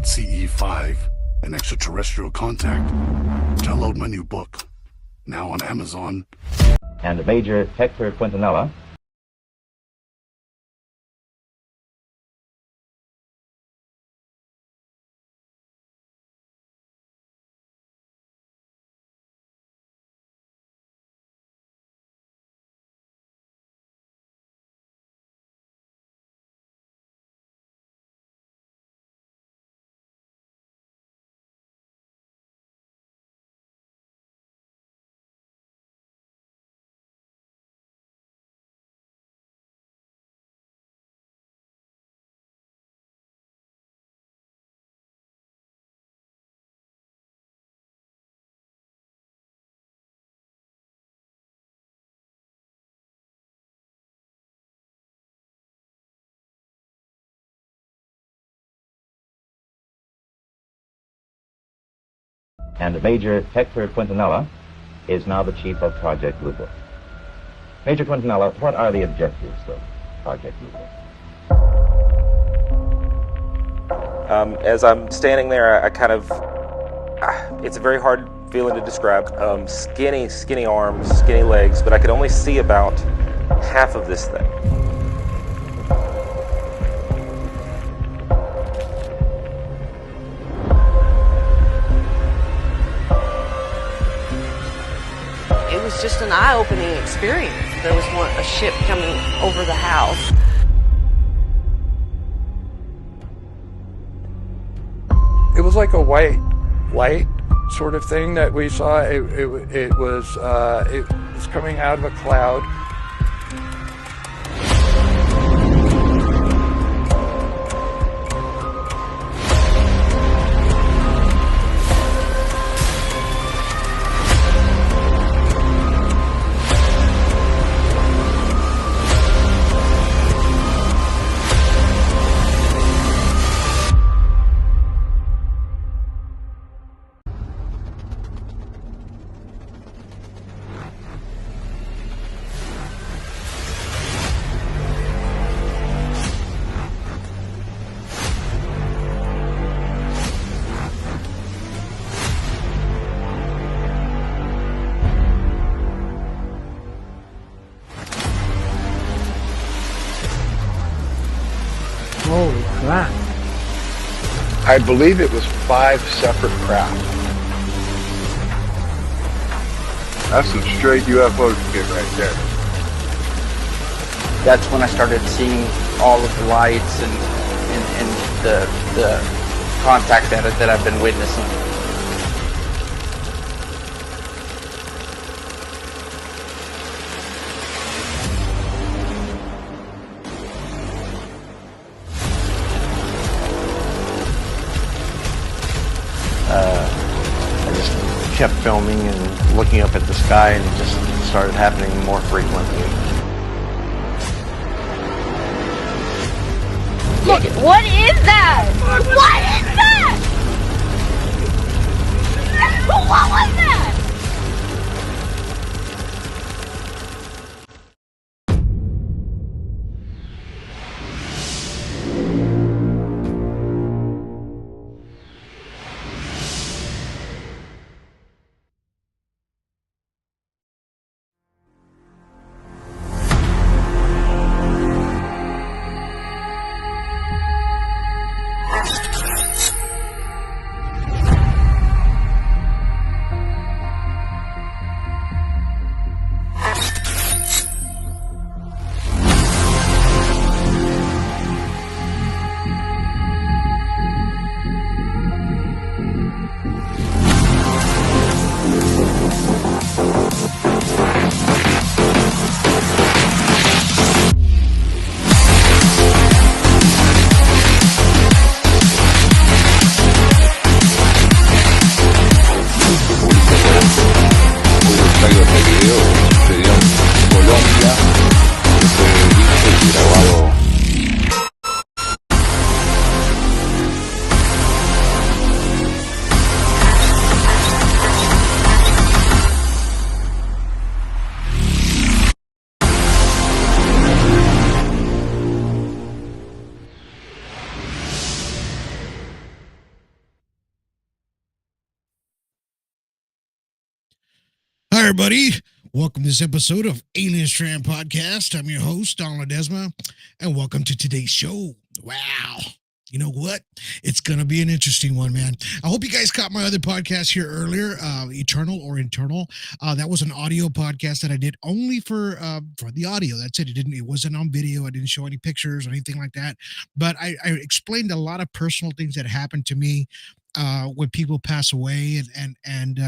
about CE5 and extraterrestrial contact, download my new book, now on Amazon. And Major Hector Quintanilla. And Major Hector Quintanilla is now the chief of Project Blue Book. Major Quintanilla, what are the objectives of Project Blue Book? As I'm standing there, I kind of, it's a very hard feeling to describe. Skinny arms, skinny legs, but I could only see about half of this thing. It was just an eye-opening experience. There was a ship coming over the house. It was like a white light sort of thing that we saw. It was coming out of a cloud. Holy crap. I believe it was 5 separate craft. That's some straight UFO shit right there. That's when I started seeing all of the lights and the contact that I've been witnessing. I just kept filming and looking up at the sky, and it just started happening more frequently. Look, what is that? What is that? What was that? Hi, everybody. Welcome to this episode of Alien Strand Podcast. I'm your host, Don Ledesma, and welcome to today's show. Wow. You know what? It's going to be an interesting one, man. I hope you guys caught my other podcast here earlier, Eternal or Internal. That was an audio podcast that I did only for the audio. That's it. It wasn't on video. I didn't show any pictures or anything like that. But I explained a lot of personal things that happened to me when people pass away, and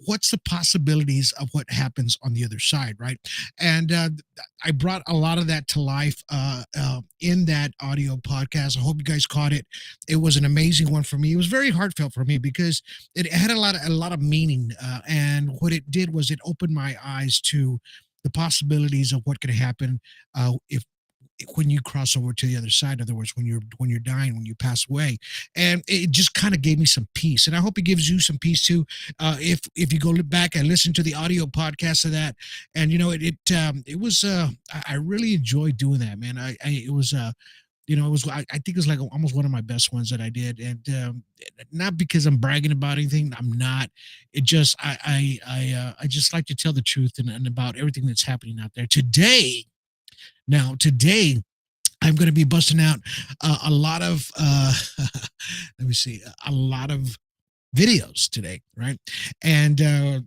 what's the possibilities of what happens on the other side, right? And I brought a lot of that to life in that audio podcast. I hope you guys caught it. It was an amazing one for me. It was very heartfelt for me because it had a lot of meaning, and what it did was it opened my eyes to the possibilities of what could happen if when you cross over to the other side. In other words, when you're dying, when you pass away. And it just kind of gave me some peace, and I hope it gives you some peace too, if you go look back and listen to the audio podcast of that. And it was I really enjoyed doing that, man. I think it was like almost one of my best ones that I did. And not because I'm bragging about anything, I'm not. It just I just like to tell the truth and about everything that's happening out there today. Now, today, I'm going to be busting out a lot of, let me see, a lot of videos today, right? And, I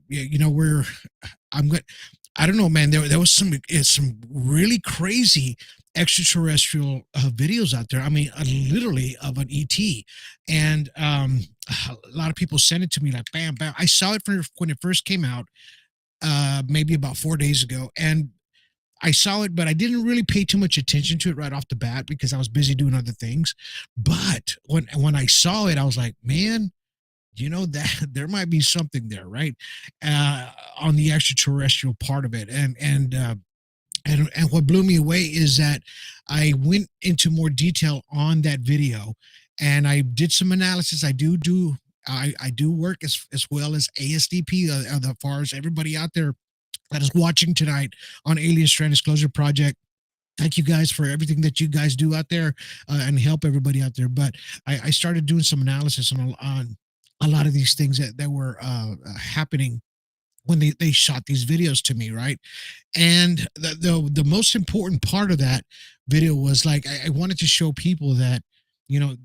don't know, man, there was some really crazy extraterrestrial videos out there. I mean, literally of an ET. And a lot of people sent it to me like, bam, bam. I saw it when it first came out, maybe about 4 days ago. And I saw it, but I didn't really pay too much attention to it right off the bat because I was busy doing other things. But when I saw it, I was like, man, that there might be something there, right? On the extraterrestrial part of it. And what blew me away is that I went into more detail on that video, and I did some analysis. I do work as well as ASDP, as far as everybody out there that is watching tonight on Alien Strand Disclosure Project. Thank you guys for everything that you guys do out there and help everybody out there. But I started doing some analysis on a lot of these things that were happening when they shot these videos to me, right? And the most important part of that video was like I wanted to show people that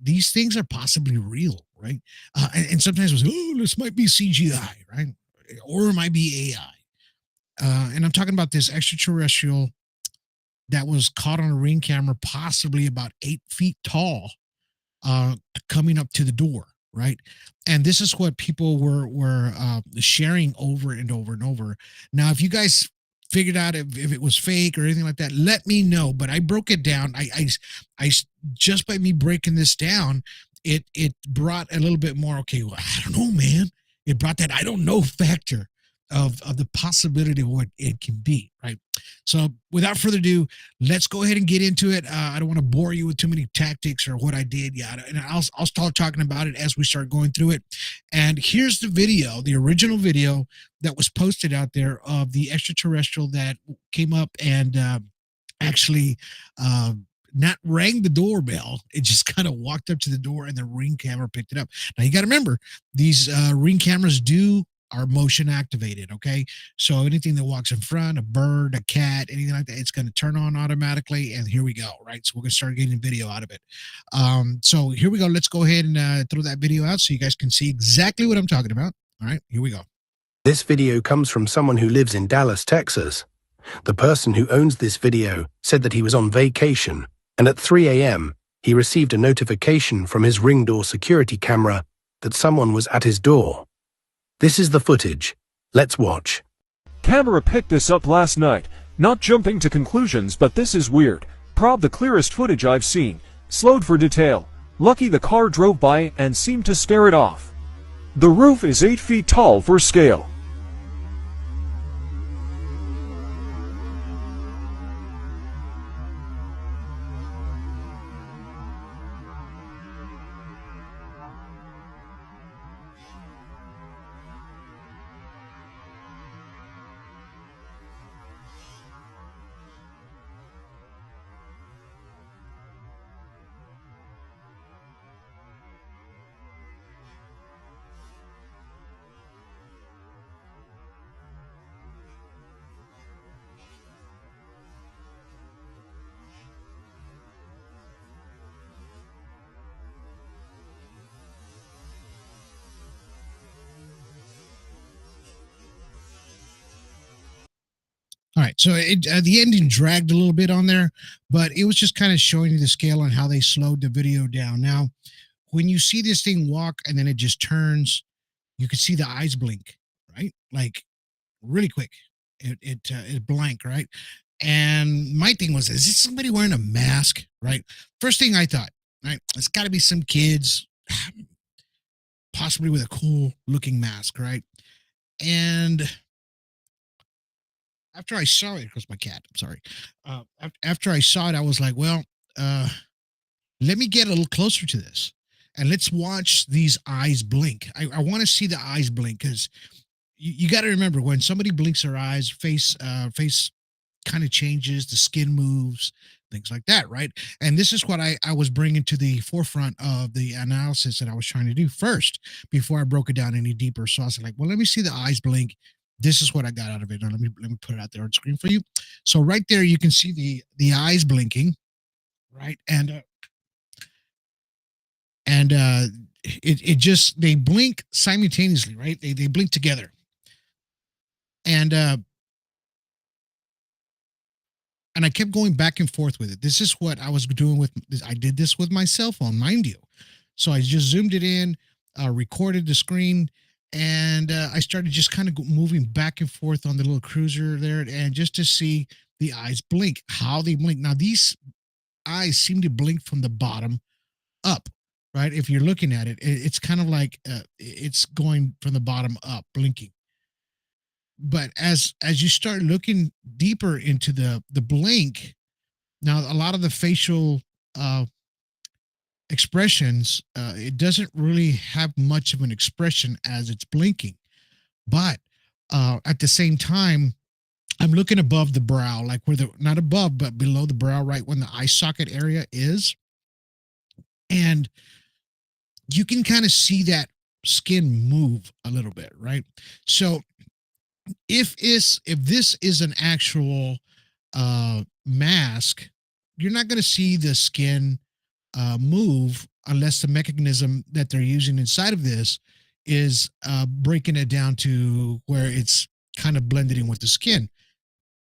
these things are possibly real, right? And sometimes it was, oh, this might be CGI, right? Or it might be AI. And I'm talking about this extraterrestrial that was caught on a ring camera, possibly about 8 feet tall, coming up to the door, right? And this is what people were sharing over and over and over. Now, if you guys figured out if it was fake or anything like that, let me know. But I broke it down. I just by me breaking this down, it brought a little bit more. Okay, well, I don't know, man. It brought that I don't know factor of the possibility of what it can be, right? So without further ado, let's go ahead and get into it. I don't want to bore you with too many tactics or what I did. Yeah, and I'll start talking about it as we start going through it. And here's the video, the original video that was posted out there of the extraterrestrial that came up and actually not rang the doorbell. It just kind of walked up to the door and the ring camera picked it up. Now you got to remember, these ring cameras are motion activated, okay? So anything that walks in front, a bird, a cat, anything like that, it's going to turn on automatically, and here we go, right? So we're going to start getting video out of it. So here we go. Let's go ahead and throw that video out so you guys can see exactly what I'm talking about. All right, here we go. This video comes from someone who lives in Dallas, Texas. The person who owns this video said that he was on vacation, and at 3 a.m., he received a notification from his ring door security camera that someone was at his door. This is the footage. Let's watch. Camera picked this up last night. Not jumping to conclusions, but this is weird. Prob the clearest footage I've seen. Slowed for detail. Lucky the car drove by and seemed to stare it off. The roof is 8 feet tall for scale. Right. So the ending dragged a little bit on there, but it was just kind of showing you the scale on how they slowed the video down. Now, when you see this thing walk and then it just turns, you can see the eyes blink, right? Like really quick. It blank, right? And my thing was, is this somebody wearing a mask, right? First thing I thought, right? It's got to be some kids, possibly with a cool looking mask, right? And after I saw it, because my cat, I'm sorry. After I saw it, I was like, well, let me get a little closer to this and let's watch these eyes blink. I want to see the eyes blink because you got to remember when somebody blinks their eyes, face kind of changes, the skin moves, things like that, right? And this is what I was bringing to the forefront of the analysis that I was trying to do first before I broke it down any deeper. So I was like, well, let me see the eyes blink. This is what I got out of it. Now, let me put it out there on screen for you. So right there, you can see the eyes blinking, right? And it just they blink simultaneously, right? They blink together, and I kept going back and forth with it. This is what I was doing with this. I did this with my cell phone, mind you. So I just zoomed it in, recorded the screen, and I started just kind of moving back and forth on the little cruiser there, and just to see the eyes blink, how they blink. Now these eyes seem to blink from the bottom up, right? If you're looking at it, it's kind of like it's going from the bottom up, blinking. But as you start looking deeper into the blink, now a lot of the facial expressions, it doesn't really have much of an expression as it's blinking. But at the same time, I'm looking above the brow, like where the not above, but below the brow, right when the eye socket area is. And you can kind of see that skin move a little bit, right? So if this is an actual mask, you're not going to see the skin move unless the mechanism that they're using inside of this is breaking it down to where it's kind of blended in with the skin.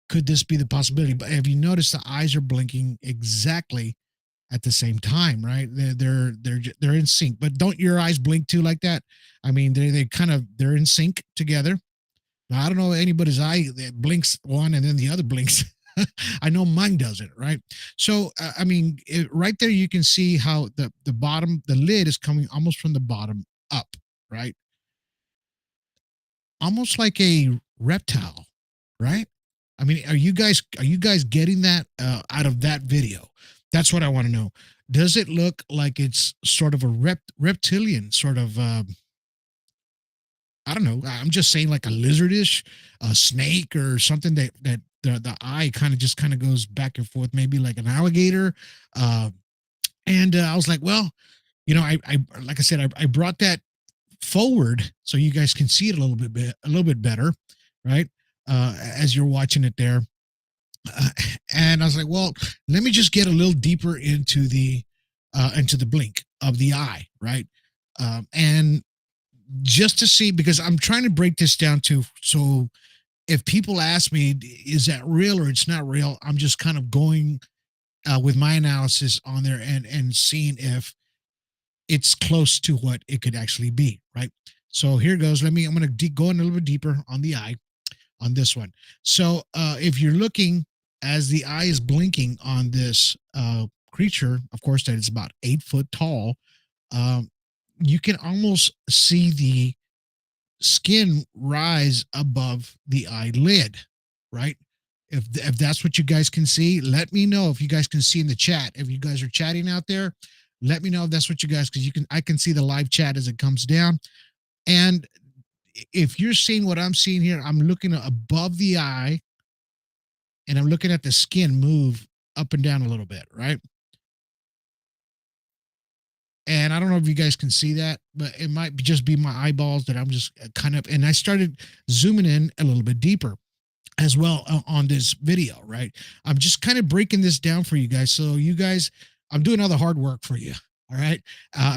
Could this be the possibility? But have you noticed the eyes are blinking exactly at the same time, right? They're in sync. But don't your eyes blink too like that? I mean, they're in sync together. Now, I don't know anybody's eye that blinks one and then the other blinks. I know mine doesn't, right? So, I mean, right there, you can see how the bottom, the lid is coming almost from the bottom up, right? Almost like a reptile, right? I mean, are you guys getting that out of that video? That's what I want to know. Does it look like it's sort of a reptilian sort of? I don't know. I'm just saying like a lizardish, a snake or something that the eye kind of goes back and forth, maybe like an alligator. And I was like, well, you know, I like I said, I brought that forward so you guys can see it a little bit better, right? As you're watching it there. And I was like, well, let me just get a little deeper into the blink of the eye, right? And just to see, because I'm trying to break this down to, so if people ask me, is that real or it's not real? I'm just kind of going with my analysis on there and seeing if it's close to what it could actually be, right? So here goes. I'm going to go in a little bit deeper on the eye on this one. So if you're looking as the eye is blinking on this creature, of course, that is about 8 foot tall, you can almost see the skin rise above the eyelid, right? If that's what you guys can see, let me know. If you guys can see in the chat, if you guys are chatting out there, let me know if that's what you guys, because I can see the live chat as it comes down. And if you're seeing what I'm seeing here, I'm looking above the eye and I'm looking at the skin move up and down a little bit, right? And I don't know if you guys can see that, but it might just be my eyeballs that I'm just kind of, and I started zooming in a little bit deeper as well on this video, right? I'm just kind of breaking this down for you guys. So you guys, I'm doing all the hard work for you. All right.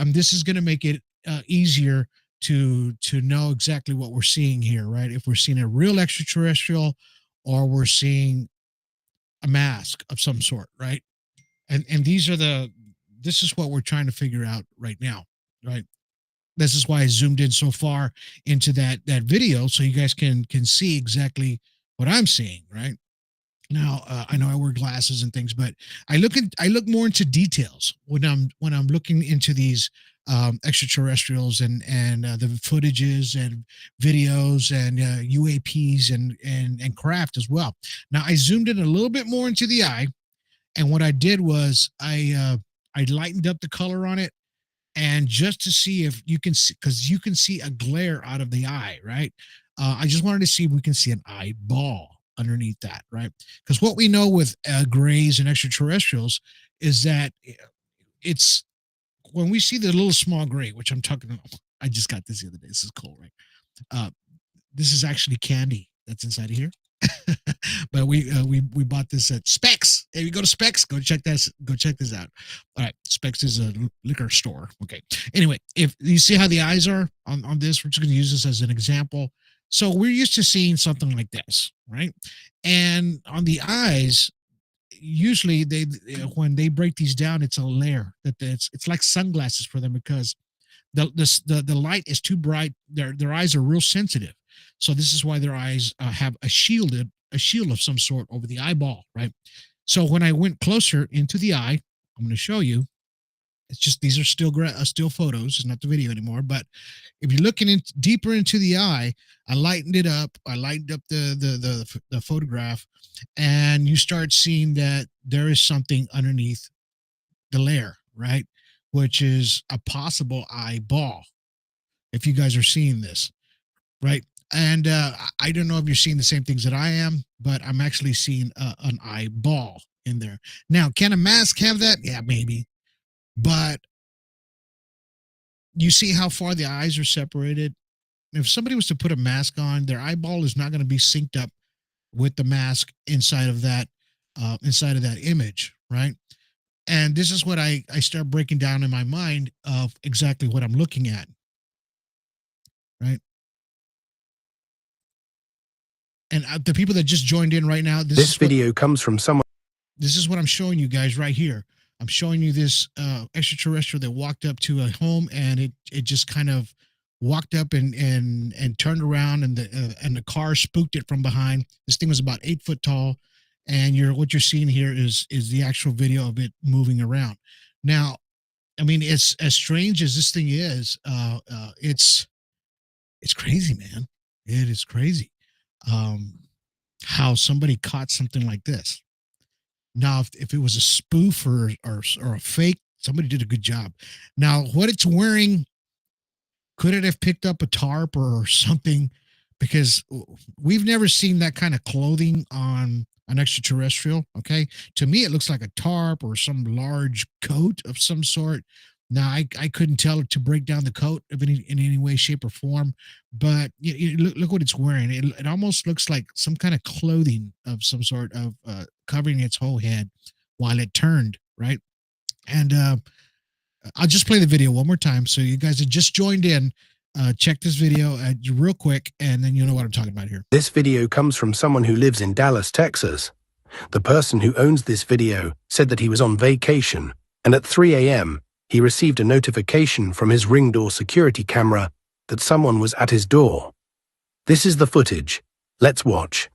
This is going to make it easier to know exactly what we're seeing here, right? If we're seeing a real extraterrestrial or we're seeing a mask of some sort, right? And this is what we're trying to figure out right now, right? This is why I zoomed in so far into that video so you guys can see exactly what I'm seeing, right? Now, I know I wear glasses and things, but I look more into details when I'm looking into these extraterrestrials and the footages and videos and UAPs and craft as well. Now, I zoomed in a little bit more into the eye, and what I did was I lightened up the color on it, and just to see if you can see, because you can see a glare out of the eye, right? I just wanted to see if we can see an eyeball underneath that, right? Because what we know with grays and extraterrestrials is that it's when we see the little small gray, which I'm talking about. I just got this the other day. This is cool, right? This is actually candy that's inside of here. But we bought this at Specs. Hey, you go to Specs, go check this out. All right, Specs is a liquor store. Okay. Anyway, if you see how the eyes are on this, we're just going to use this as an example. So we're used to seeing something like this, right? And on the eyes, usually they when they break these down, it's a layer that it's like sunglasses for them because the light is too bright. Their eyes are real sensitive, so this is why their eyes have a shield of some sort over the eyeball, right? So when I went closer into the eye, I'm going to show you. It's just these are still photos. It's not the video anymore. But if you're looking deeper into the eye, I lightened it up. I lightened up the photograph, and you start seeing that there is something underneath the layer, right? Which is a possible eyeball. If you guys are seeing this, right? And I don't know if you're seeing the same things that I am, but I'm actually seeing an eyeball in there. Now, can a mask have that? Yeah, maybe. But you see how far the eyes are separated? If somebody was to put a mask on, their eyeball is not going to be synced up with the mask inside of that image, right? And this is what I start breaking down in my mind of exactly what I'm looking at, right? And the people that just joined in right now, this video comes from someone. This is what I'm showing you guys right here. I'm showing you this extraterrestrial that walked up to a home, and it just kind of walked up and turned around, and the car spooked it from behind. This thing was about 8 foot tall, and what you're seeing here is the actual video of it moving around. Now, I mean, it's as strange as this thing is. It's crazy, man. It is crazy. How somebody caught something like this. Now, if it was a spoof or a fake, somebody did a good job. Now, what it's wearing, could it have picked up a tarp or something? Because we've never seen that kind of clothing on an extraterrestrial. Okay, to me, it looks like a tarp or some large coat of some sort. Now, I couldn't tell it to break down the coat in any way, shape, or form, but look what it's wearing. It almost looks like some kind of clothing of some sort of covering its whole head while it turned, right? And I'll just play the video one more time. So you guys have just joined in. Check this video real quick, and then you'll know what I'm talking about here. This video comes from someone who lives in Dallas, Texas. The person who owns this video said that he was on vacation, and at 3 a.m., he received a notification from his ring door security camera that someone was at his door. This is the footage. Let's watch.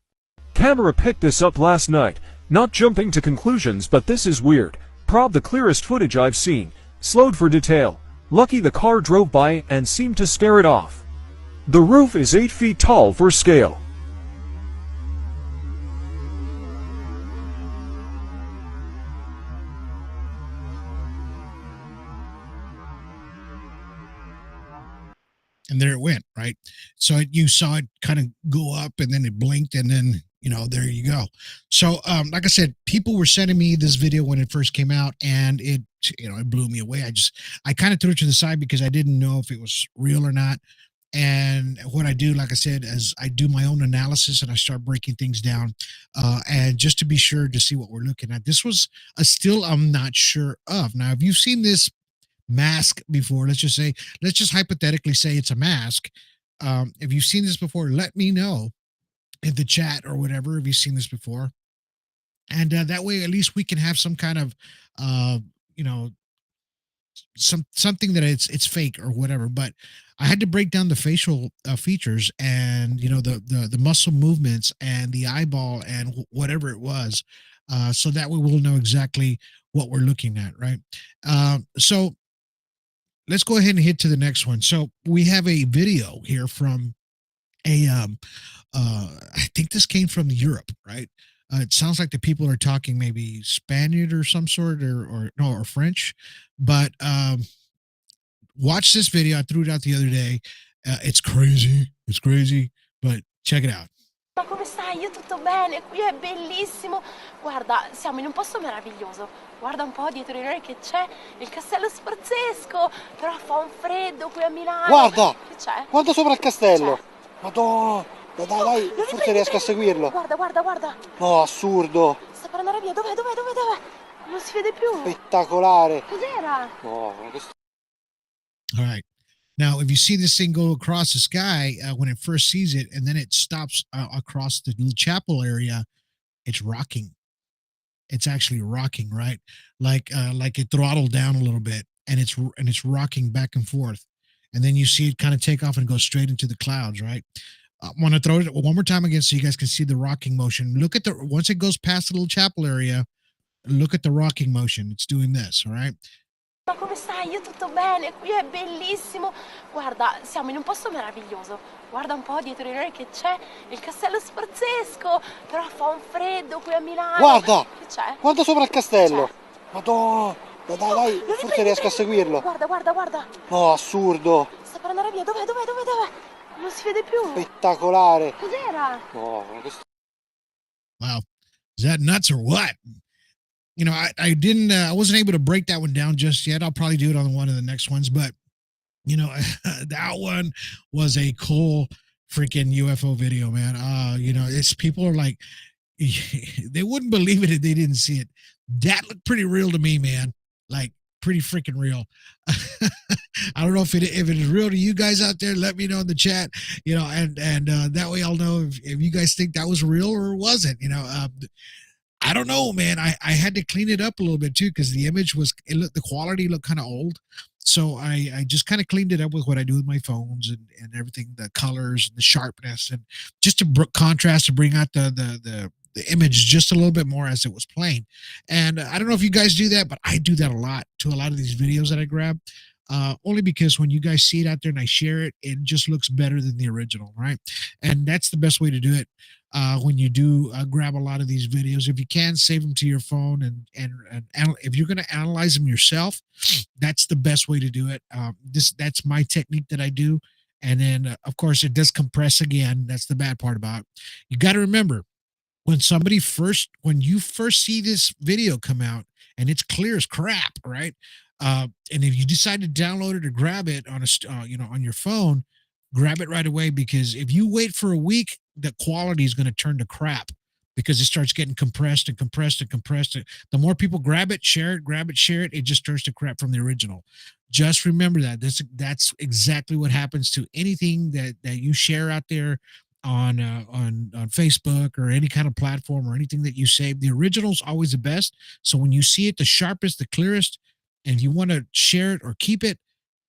Camera picked this up last night. Not jumping to conclusions, but this is weird. Prob the clearest footage I've seen. Slowed for detail. Lucky the car drove by and seemed to scare it off. The roof is 8 feet tall for scale. And there it went, right? So you saw it kind of go up, and then it blinked, and then, there you go. So, like I said, people were sending me this video when it first came out, and it blew me away. I kind of threw it to the side because I didn't know if it was real or not. And what I do, like I said, is I do my own analysis and I start breaking things down, and just to be sure to see what we're looking at. This was a still I'm not sure of. Now, if you've seen this mask before, let's just hypothetically say it's a mask. If you've seen this before, let me know in the chat or whatever if you've seen this before, and that way at least we can have some kind of you know, something that it's fake or whatever. But I had to break down the facial features and, you know, the muscle movements and the eyeball and whatever it was, so that way we'll know exactly what we're looking at, right? So let's go ahead and hit to the next one. So we have a video here from a I think this came from Europe, right? It sounds like the people are talking maybe Spaniard or some sort, or no, or French. But watch this video. I threw it out the other day. It's crazy. It's crazy. But check it out. Ma come stai? Io tutto bene, qui è bellissimo. Guarda, siamo in un posto meraviglioso. Guarda un po' dietro di noi che c'è il castello sforzesco. Però fa un freddo qui a Milano. Guarda! Che c'è? Guarda sopra il castello! Madonna! Dai, forse riesco a seguirlo. Guarda. No, assurdo. Sta per andare via. Dov'è? Non si vede più. Spettacolare. Cos'era? No, All right. Now, if you see this thing go across the sky when it first sees it, and then it stops across the little chapel area, it's rocking. It's actually rocking, right? Like it throttled down a little bit, and it's rocking back and forth. And then you see it kind of take off and go straight into the clouds, right? I want to throw it one more time again so you guys can see the rocking motion. Look at once it goes past the little chapel area, look at the rocking motion. It's doing this, all right? Ma come stai? Io tutto bene, qui è bellissimo. Guarda, siamo in un posto meraviglioso. Guarda un po' dietro di noi che c'è il castello sforzesco. Però fa un freddo qui a Milano. Guarda! Che c'è? Guarda sopra il castello. Madonna! Dai, forse riesco a seguirlo. Guarda. No, assurdo. Sta per andare via. Dov'è? Non si vede più. Spettacolare. Cos'era? No, Wow. Is that nuts or what? You know, I didn't, I wasn't able to break that one down just yet. I'll probably do it on one of the next ones, but you know, that one was a cool freaking UFO video, man. You know, it's people are like, they wouldn't believe it if they didn't see it. That looked pretty real to me, man. Like pretty freaking real. I don't know if it is real to you guys out there. Let me know in the chat, you know, and that way I'll know if you guys think that was real or wasn't, you know. I don't know, man. I had to clean it up a little bit too because the image the quality looked kind of old. So I just kind of cleaned it up with what I do with my phones and everything, the colors and the sharpness, and just to contrast to bring out the image just a little bit more as it was playing. And I don't know if you guys do that, but I do that a lot to a lot of these videos that I grab. Only because when you guys see it out there and I share it, it just looks better than the original, right? And that's the best way to do it. When you do grab a lot of these videos, if you can save them to your phone, and if you're going to analyze them yourself, that's the best way to do it. That's my technique that I do. And then of course it does compress again. That's the bad part about it. You got to remember when you first see this video come out and it's clear as crap, right? And if you decide to download it or grab it on on your phone, grab it right away, because if you wait for a week, the quality is going to turn to crap because it starts getting compressed. The more people grab it, share it, it just turns to crap from the original. Just remember that. That's exactly what happens to anything that you share out there on Facebook or any kind of platform or anything that you save. The original is always the best. So when you see it the sharpest, the clearest, and you want to share it or keep it,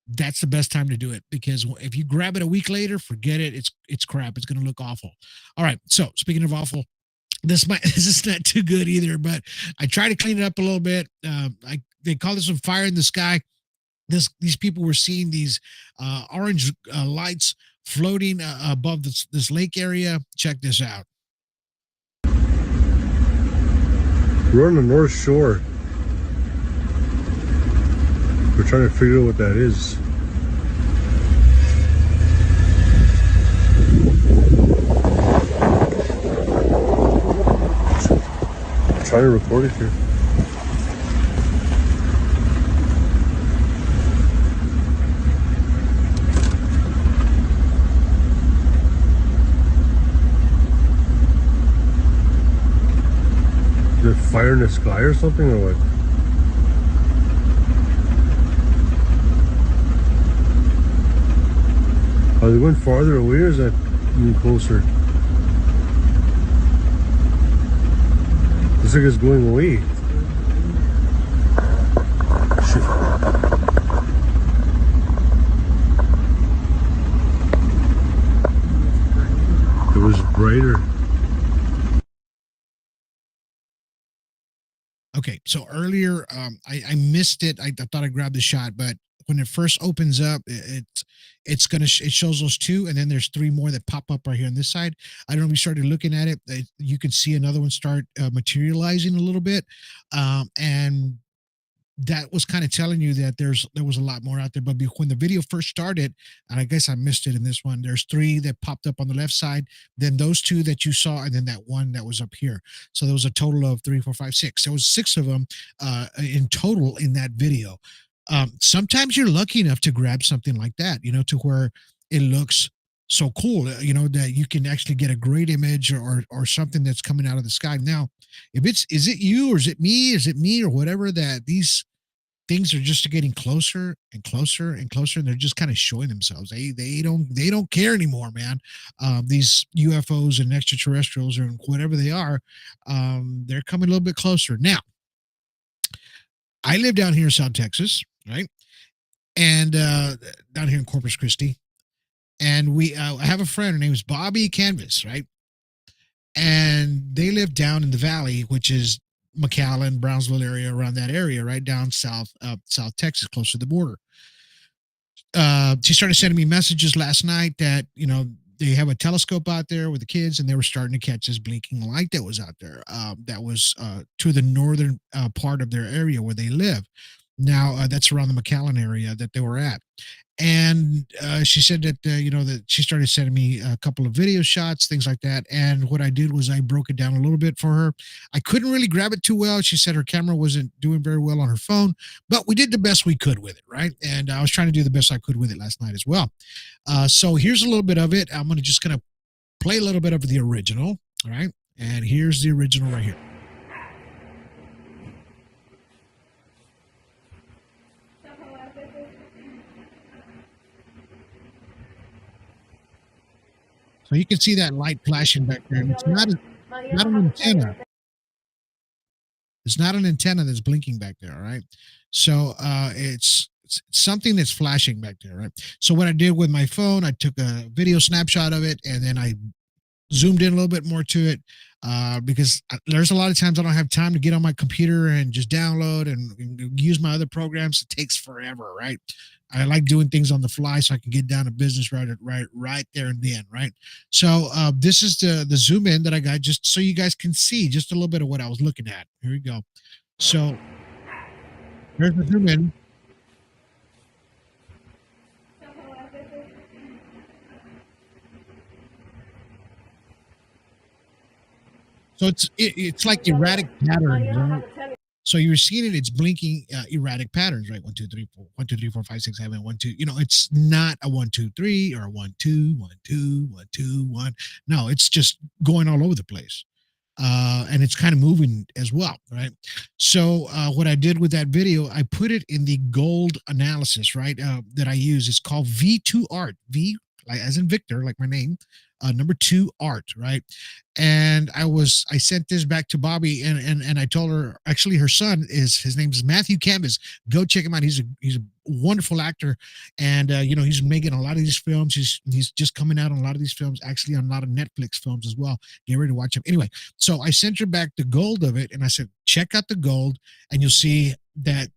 that's the best time to do it, because if you grab it a week later, forget it. It's crap. It's going to look awful. All right. So speaking of awful, this is not too good either, but I try to clean it up a little bit. They call this one fire in the sky. These people were seeing these orange lights floating above this lake area. Check this out. We're on the North Shore. We're trying to figure out what that is. I'm trying to record it here. Is it fire in the sky or something, or what? Are they going farther away, or is that moving closer? Looks like it's going away. Shit. It was brighter. Okay, so earlier I missed it. I thought I grabbed the shot, but when it first opens up, it's gonna it shows those two, and then there's three more that pop up right here on this side. I don't know if you started looking at it. You can see another one start materializing a little bit, and that was kind of telling you that there was a lot more out there. But when the video first started, and I guess I missed it in this one, there's three that popped up on the left side, then those two that you saw, and then that one that was up here. So there was a total of 3, 4, 5, 6. There was 6 of them in total in that video. Sometimes you're lucky enough to grab something like that, to where it looks so cool, that you can actually get a great image or something that's coming out of the sky. Now, if is it you or is it me or whatever, that these things are just getting closer and closer and closer, and they're just kind of showing themselves. They don't care anymore, man. These UFOs and extraterrestrials or whatever they are, they're coming a little bit closer. Now, I live down here in South Texas, right? And down here in Corpus Christi. And I have a friend, her name is Bobby Canvas, right? And they live down in the valley, which is McAllen, Brownsville area, around that area, right down south Texas, close to the border. She started sending me messages last night that, they have a telescope out there with the kids, and they were starting to catch this blinking light that was out there. That was to the northern part of their area where they live. Now, that's around the McAllen area that they were at. And she said that, that she started sending me a couple of video shots, things like that. And what I did was I broke it down a little bit for her. I couldn't really grab it too well. She said her camera wasn't doing very well on her phone, but we did the best we could with it, right? And I was trying to do the best I could with it last night as well. So here's a little bit of it. I'm just going to play a little bit of the original, all right? And here's the original right here. So you can see that light flashing back there. And it's not an antenna. It's not an antenna that's blinking back there, all right? So it's something that's flashing back there, right? So what I did with my phone, I took a video snapshot of it, and then I zoomed in a little bit more to it because there's a lot of times I don't have time to get on my computer and just download and use my other programs. It takes forever, right? I like doing things on the fly so I can get down to business right there and then, right? So this is the zoom in that I got just so you guys can see just a little bit of what I was looking at. Here we go. So here's the zoom in. So it's like erratic patterns, right? So you're seeing it, it's blinking erratic patterns, right? 1, 2, 3, 4, 1, 2, 3, 4, 5, 6, 7, 1, 2. It's not a 1, 2, 3 or 1, 2, 1, 2, 1, 2, 1. No, it's just going all over the place. And it's kind of moving as well, right? So what I did with that video, I put it in the gold analysis, right? That I use. It's called V2 Art. V, like as in Victor, like my name. Number 2 Art, right? And I sent this back to Bobby, and I told her, actually her son his name is Matthew Canvas. Go check him out. He's a wonderful actor, and he's making a lot of these films. He's just coming out on a lot of these films, actually on a lot of Netflix films as well. Get ready to watch him. Anyway, so I sent her back the gold of it, and I said, check out the gold, and you'll see that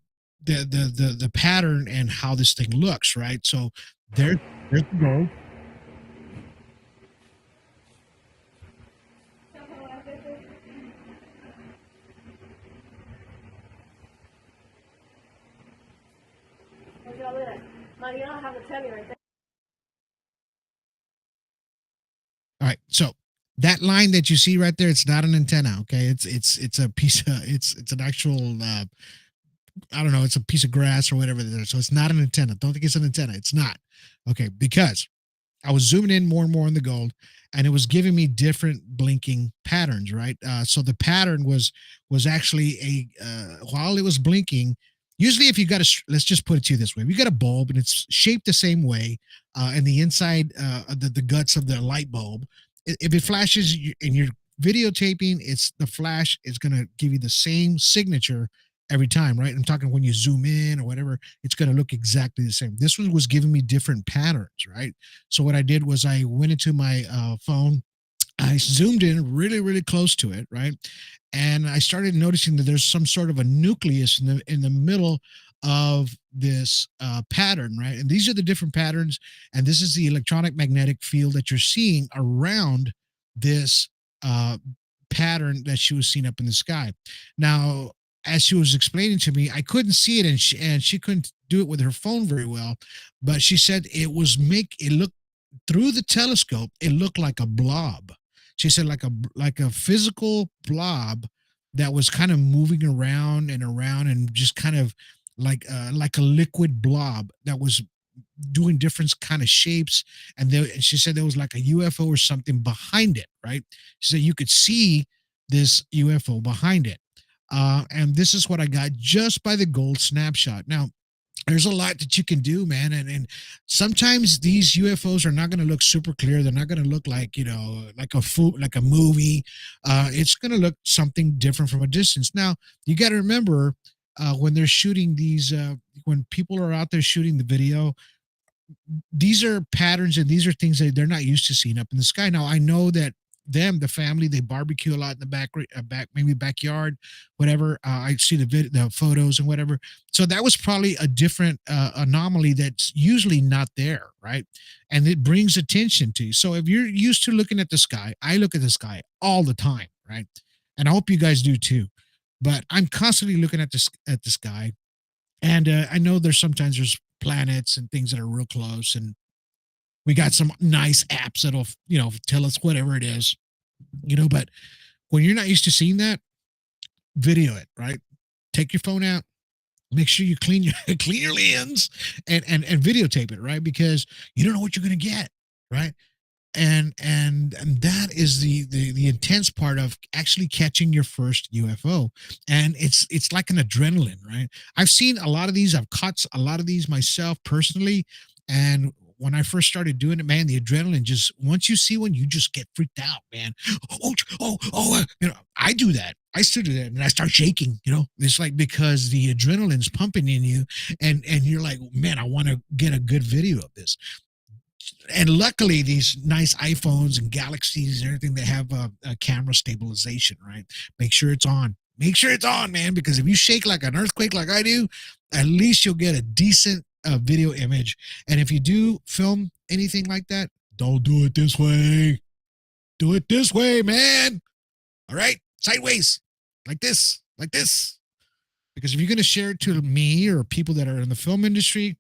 the pattern and how this thing looks, right? So there's the gold. All right, so that line that you see right there, it's not an antenna, okay? It's a piece of it's an actual I don't know, it's a piece of grass or whatever there. So it's not an antenna. Don't think it's an antenna. It's not. Okay, because I was zooming in more and more on the gold, and it was giving me different blinking patterns, right? So the pattern was actually while it was blinking. Usually, if you got let's just put it to you this way: if you got a bulb and it's shaped the same way, and the inside, the guts of the light bulb, if it flashes and you're videotaping, it's the flash is going to give you the same signature every time, right? I'm talking when you zoom in or whatever, it's going to look exactly the same. This one was giving me different patterns, right? So what I did was I went into my phone, I zoomed in really, really close to it, right? And I started noticing that there's some sort of a nucleus in the middle of this pattern, right? And these are the different patterns, and this is the electronic magnetic field that you're seeing around this uh, pattern that she was seeing up in the sky. Now, as she was explaining to me, I couldn't see it, and she couldn't do it with her phone very well, but she said it looked through the telescope, it looked like a blob. She said like a physical blob that was kind of moving around and just kind of like a liquid blob that was doing different kind of shapes. And she said there was like a UFO or something behind it, right? She said you could see this UFO behind it. And this is what I got just by the gold snapshot. Now, there's a lot that you can do, man, and sometimes these UFOs are not going to look super clear. They're not going to look like like a movie. It's going to look something different from a distance. Now you got to remember when they're shooting these, when people are out there shooting the video, these are patterns and these are things that they're not used to seeing up in the sky. Now I know that the family, they barbecue a lot in the back maybe backyard, whatever. I see the photos and whatever. So that was probably a different anomaly that's usually not there, right? And it brings attention to you. So if you're used to looking at the sky, I look at the sky all the time, right? And I hope you guys do too. But I'm constantly looking at the sky, and I know there's planets and things that are real close, and we got some nice apps that'll tell us whatever it is, but when you're not used to seeing that, video it, right? Take your phone out, make sure you clean your clean your lens, and videotape it, right? Because you don't know what you're going to get, right? And that is the intense part of actually catching your first UFO. And it's like an adrenaline, right? I've seen a lot of these, I've caught a lot of these myself personally, and when I first started doing it, man, the adrenaline just, once you see one, you just get freaked out, man. I do that. I still do that, and I start shaking. It's like because the adrenaline's pumping in you, and you're like, man, I want to get a good video of this. And luckily, these nice iPhones and Galaxies and everything, they have a camera stabilization, right? Make sure it's on. Make sure it's on, man, because if you shake like an earthquake like I do, at least you'll get a decent video image. And if you do film anything like that, don't do it this way. Do it this way, man. All right? Sideways. Like this. Like this. Because if you're going to share it to me or people that are in the film industry,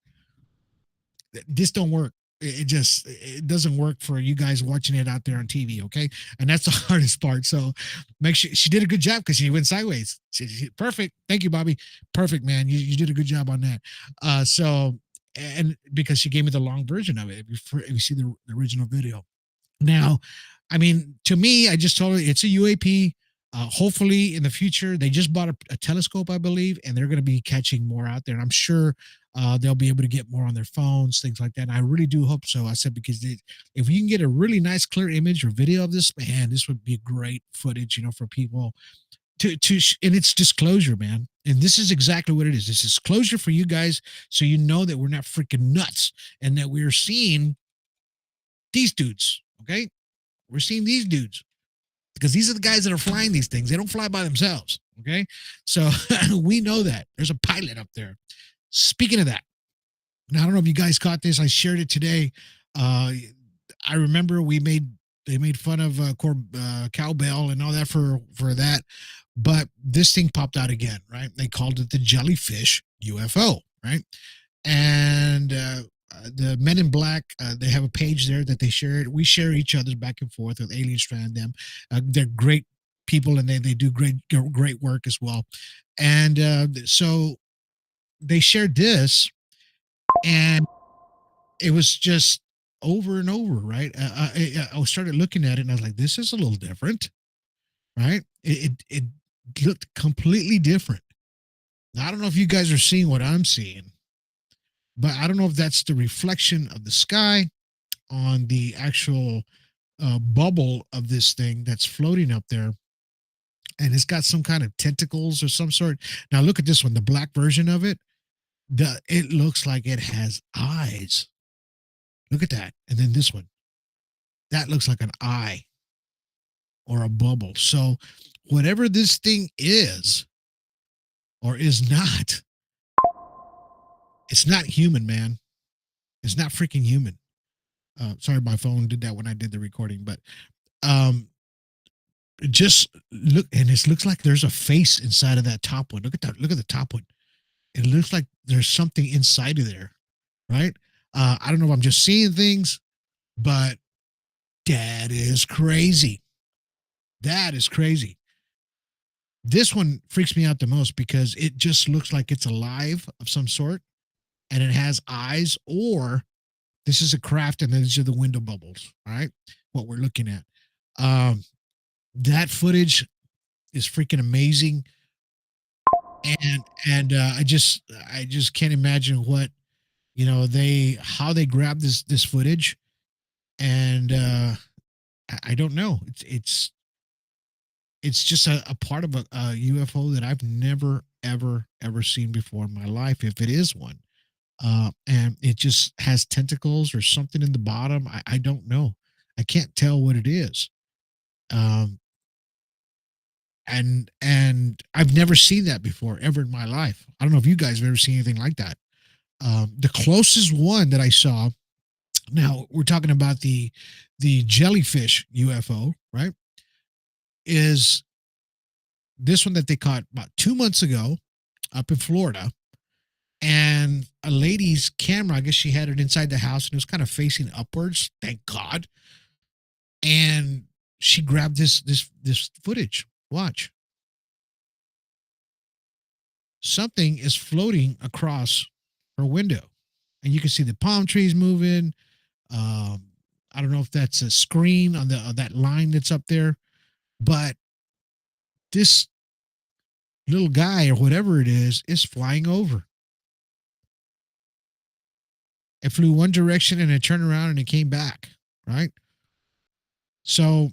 this don't work. It doesn't work for you guys watching it out there on TV, okay? And that's the hardest part. So make sure she did a good job because she went sideways. Perfect. Thank you, Bobby. Perfect, man. You did a good job on that. So, and because she gave me the long version of it, if you see the original video. Now, I mean, to me, I just told her it's a UAP. Hopefully in the future, they just bought a telescope, I believe, and they're going to be catching more out there. And I'm sure they'll be able to get more on their phones, things like that. And I really do hope so. I said, because if you can get a really nice, clear image or video of this, man, this would be great footage, for people and it's disclosure, man. And this is exactly what it is. It's disclosure for you guys. So you know that we're not freaking nuts and that we're seeing these dudes. Okay. We're seeing these dudes, because these are the guys that are flying these things. They don't fly by themselves. Okay. So we know that there's a pilot up there. Speaking of that, now I don't know if you guys caught this. I shared it today. I remember they made fun of cowbell and all that for that, but this thing popped out again, right? They called it the jellyfish UFO, right? And the Men in Black, they have a page there that they share it. We share each other's back and forth with Alien Strand. Them, they're great people, and they do great work as well. And so they shared this, and it was just over and over, right? I started looking at it, and I was like, "This is a little different," right? It looked completely different. Now, I don't know if you guys are seeing what I'm seeing, but I don't know if that's the reflection of the sky on the actual bubble of this thing that's floating up there, and it's got some kind of tentacles or some sort. Now look at this one, the black version of it. It looks like it has eyes. Look at that. And then this one, that looks like an eye or a bubble. So whatever this thing is or is not, it's not human, man. It's not freaking human. Sorry, my phone did that when I did the recording, but just look, and it looks like there's a face inside of that top one. Look at that. Look at the top one. It looks like there's something inside of there, right? I don't know if I'm just seeing things, but that is crazy. That is crazy. This one freaks me out the most because it just looks like it's alive of some sort, and it has eyes, or this is a craft and these are the window bubbles. All right, what we're looking at. That footage is freaking amazing, and I just can't imagine what, you know, how they grabbed this footage, and I don't know. It's just a part of a UFO that I've never ever seen before in my life, if it is one. And it just has tentacles or something in the bottom. I don't know. I can't tell what it is. And I've never seen that before ever in my life. I don't know if you guys have ever seen anything like that. The closest one that I saw, now we're talking about the jellyfish UFO, right? Is this one that they caught about 2 months ago up in Florida. And a lady's camera, I guess she had it inside the house and it was kind of facing upwards, thank God. And she grabbed this footage. Watch. Something is floating across her window. And you can see the palm trees moving. I don't know if that's a screen on that line that's up there, but this little guy or whatever it is flying over. It flew one direction and it turned around and it came back, right? So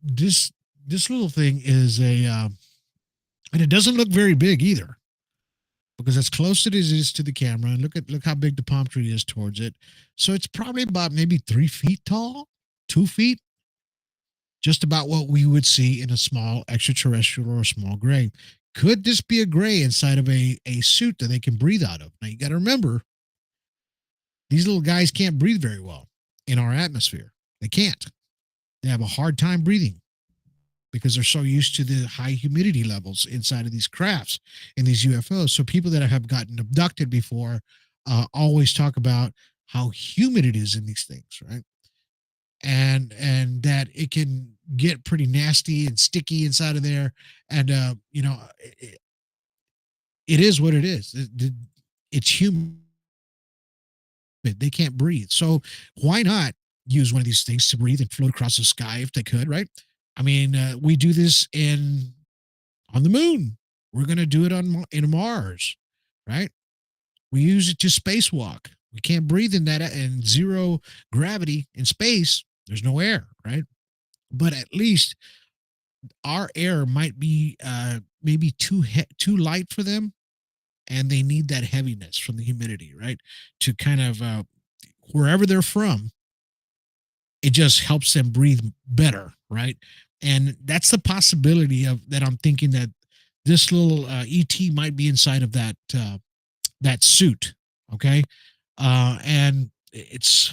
this little thing is and it doesn't look very big either, because as close as it is to the camera, and look how big the palm tree is towards it. So it's probably about maybe 3 feet tall, 2 feet, just about what we would see in a small extraterrestrial or a small gray. Could this be a gray inside of a suit that they can breathe out of? Now you got to remember, these little guys can't breathe very well in our atmosphere. They can't. They have a hard time breathing because they're so used to the high humidity levels inside of these crafts and these UFOs. So people that have gotten abducted before always talk about how humid it is in these things, right? And that it can get pretty nasty and sticky inside of there. And you know, it is what it is. It's humid. They can't breathe. So why not use one of these things to breathe and float across the sky if they could, right? I mean, we do this on the moon. We're going to do it in Mars, right? We use it to spacewalk. We can't breathe in that in zero gravity in space. There's no air, right? But at least our air might be maybe too light for them, and they need that heaviness from the humidity, right? To kind of wherever they're from, it just helps them breathe better, right? And that's the possibility of that. I'm thinking that this little ET might be inside of that suit, okay? And it's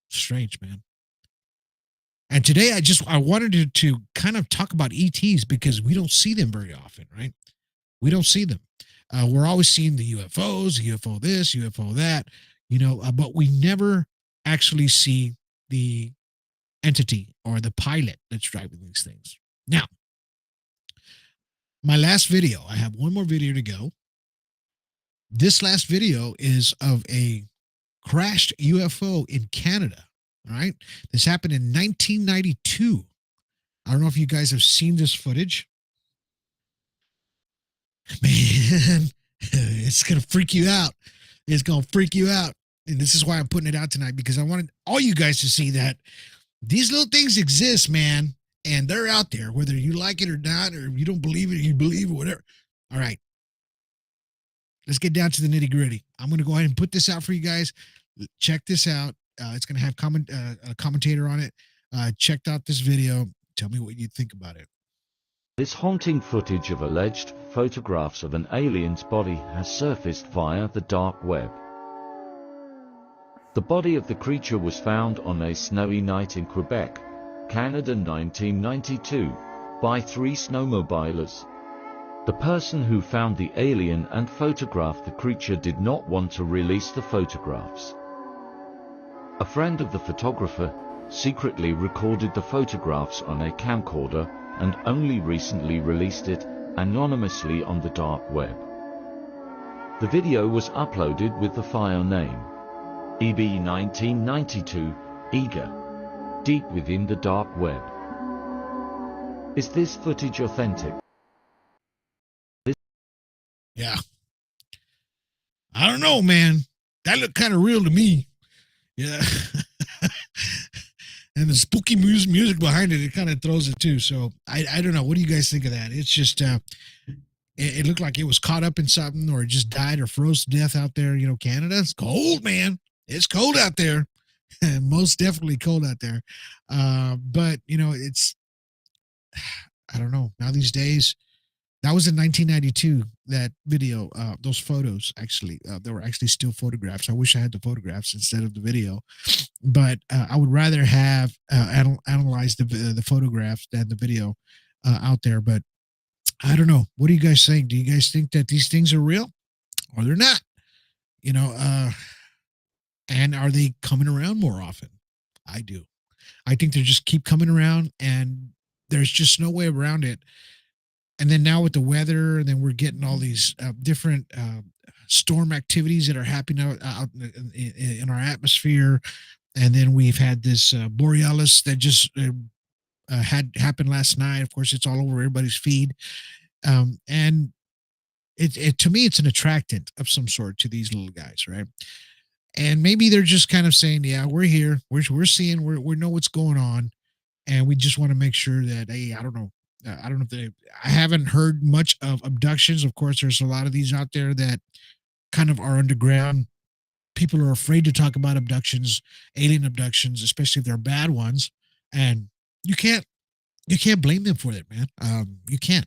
strange, man. And today I wanted to kind of talk about ETs because we don't see them very often, right? We don't see them. We're always seeing the UFOs, UFO this, UFO that, you know, but we never actually see the entity or the pilot that's driving these things. Now, my last video, I have one more video to go. This last video is of a crashed UFO in Canada. All right. This happened in 1992. I don't know if you guys have seen this footage. Man, it's going to freak you out. It's going to freak you out. And this is why I'm putting it out tonight, because I wanted all you guys to see that these little things exist, man, and they're out there, whether you like it or not, or you don't believe it, you believe it, whatever. All right. Let's get down to the nitty gritty. I'm going to go ahead and put this out for you guys. Check this out. It's going to have a commentator on it. Checked out this video. Tell me what you think about it. This haunting footage of alleged photographs of an alien's body has surfaced via the dark web. The body of the creature was found on a snowy night in Quebec, Canada 1992, by 3 snowmobilers. The person who found the alien and photographed the creature did not want to release the photographs. A friend of the photographer secretly recorded the photographs on a camcorder and only recently released it anonymously on the dark web. The video was uploaded with the file name EB 1992 Eager, deep within the dark web. Is this footage authentic? Yeah. I don't know, man. That looked kind of real to me. Yeah. And the spooky music behind it kind of throws it too. So I don't know. What do you guys think of that? It's just, it looked like it was caught up in something, or it just died or froze to death out there. You know, Canada, it's cold, man. It's cold out there. Most definitely cold out there. But, you know, it's, I don't know. Now these days, that was in 1992, that video, those photos, actually, there were actually still photographs. I wish I had the photographs instead of the video, but I would rather have analyzed the photographs than the video out there. But I don't know. What do you guys think? Do you guys think that these things are real or they're not? You know, and are they coming around more often? I do. I think they just keep coming around, and there's just no way around it. And then now with the weather, and then we're getting all these different storm activities that are happening out in our atmosphere. And then we've had this borealis that just had happened last night. Of course, it's all over everybody's feed. And it to me, it's an attractant of some sort to these little guys, right? And maybe they're just kind of saying, yeah, we're here. We're seeing, we know what's going on. And we just want to make sure that, hey, I don't know if I haven't heard much of abductions. Of course, there's a lot of these out there that kind of are underground. People are afraid to talk about abductions, alien abductions, especially if they're bad ones. And you can't blame them for that, man. You can't,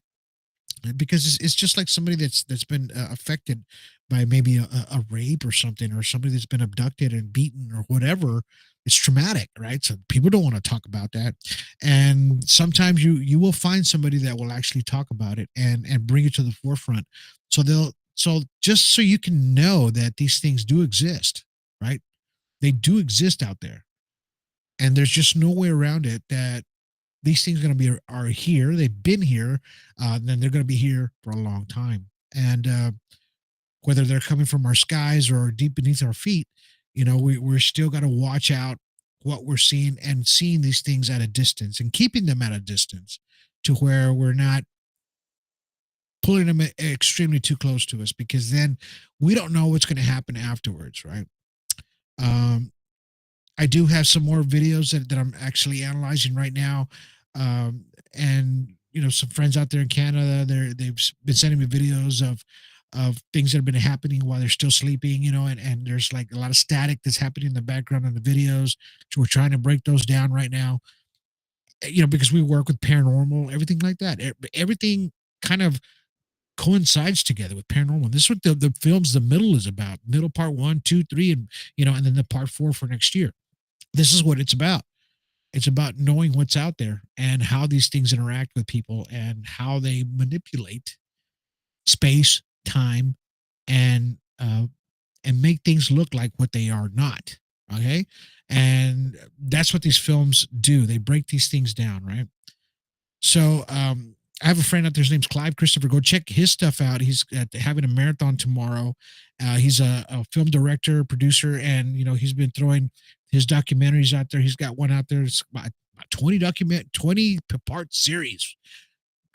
because it's just like somebody that's been affected by maybe a rape or something, or somebody that's been abducted and beaten or whatever. It's traumatic, right? So people don't want to talk about that. And sometimes you will find somebody that will actually talk about it and bring it to the forefront. So just so you can know that these things do exist, right? They do exist out there. And there's just no way around it that these things are here. They've been here. Then they're going to be here for a long time. And whether they're coming from our skies or deep beneath our feet, you know, we're still got to watch out what we're seeing, and seeing these things at a distance and keeping them at a distance to where we're not pulling them extremely too close to us, because then we don't know what's going to happen afterwards, right? I do have some more videos that I'm actually analyzing right now. And, you know, some friends out there in Canada, they've been sending me videos of things that have been happening while they're still sleeping, you know, and there's like a lot of static that's happening in the background of the videos. So we're trying to break those down right now, you know, because we work with paranormal, everything like that. Everything kind of coincides together with paranormal. This is what the film's the middle is about. Middle part 1, 2, 3, and, you know, and then the part 4 for next year. This is what it's about. It's about knowing what's out there and how these things interact with people and how they manipulate space, time, and make things look like what they are not. Okay. And that's what these films do. They break these things down, right? So I have a friend out there, his name's Clive Christopher. Go check his stuff out. He's having a marathon tomorrow. He's a film director, producer, and, you know, he's been throwing his documentaries out there. He's got one out there. It's about 20 part series.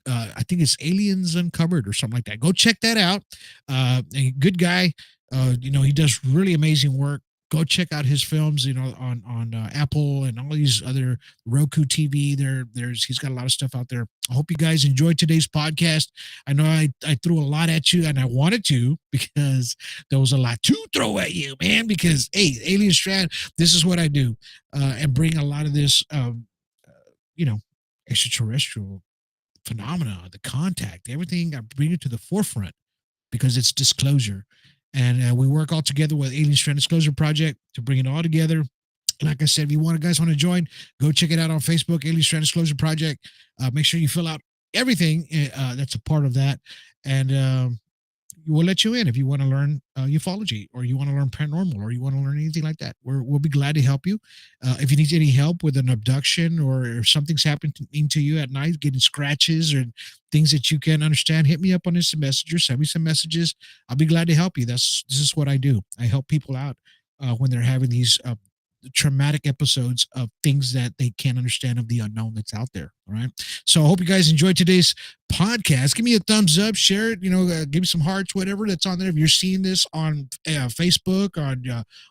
I think it's Aliens Uncovered or something like that. Go check that out. A good guy. You know, he does really amazing work. go check out his films, on Apple and all these other Roku TV. He's got a lot of stuff out there. I hope you guys enjoyed today's podcast. I know I threw a lot at you, and I wanted to, because there was a lot to throw at you, man. Because hey, Alien Strand, this is what I do, and bring a lot of this, extraterrestrial phenomena, the contact, everything. I bring it to the forefront because it's disclosure. And we work all together with Alien Strand Disclosure Project to bring it all together. Like I said, if you guys want to join, go check it out on Facebook, Alien Strand Disclosure Project. Make sure you fill out everything that's a part of that. And we'll let you in if you want to learn ufology, or you want to learn paranormal, or you want to learn anything like that. We'll be glad to help you. If you need any help with an abduction, or if something's happening to you at night, getting scratches or things that you can't understand, hit me up on Instant Messenger, send me some messages. I'll be glad to help you. This is what I do. I help people out when they're having these traumatic episodes of things that they can't understand, of the unknown that's out there. All right. So I hope you guys enjoyed today's podcast. Give me a thumbs up, share it, give me some hearts, whatever that's on there. If you're seeing this on Facebook,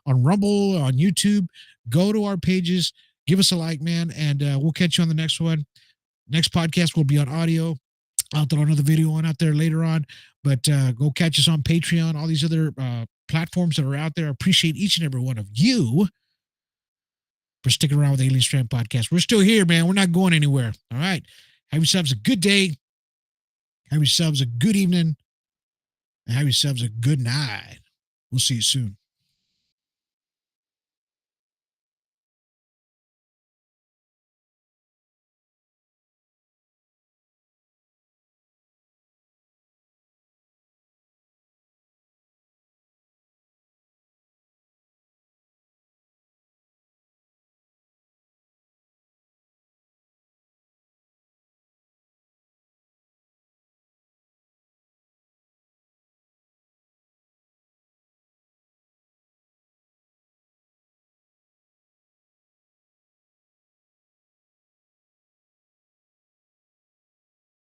on Rumble, on YouTube, go to our pages, give us a like, man. And we'll catch you on the next one. Next podcast will be on audio. I'll throw another video on out there later on, but go catch us on Patreon, all these other platforms that are out there. I appreciate each and every one of you for sticking around with the Alien Strand Podcast. We're still here, man. We're not going anywhere. All right. Have yourselves a good day. Have yourselves a good evening. And have yourselves a good night. We'll see you soon.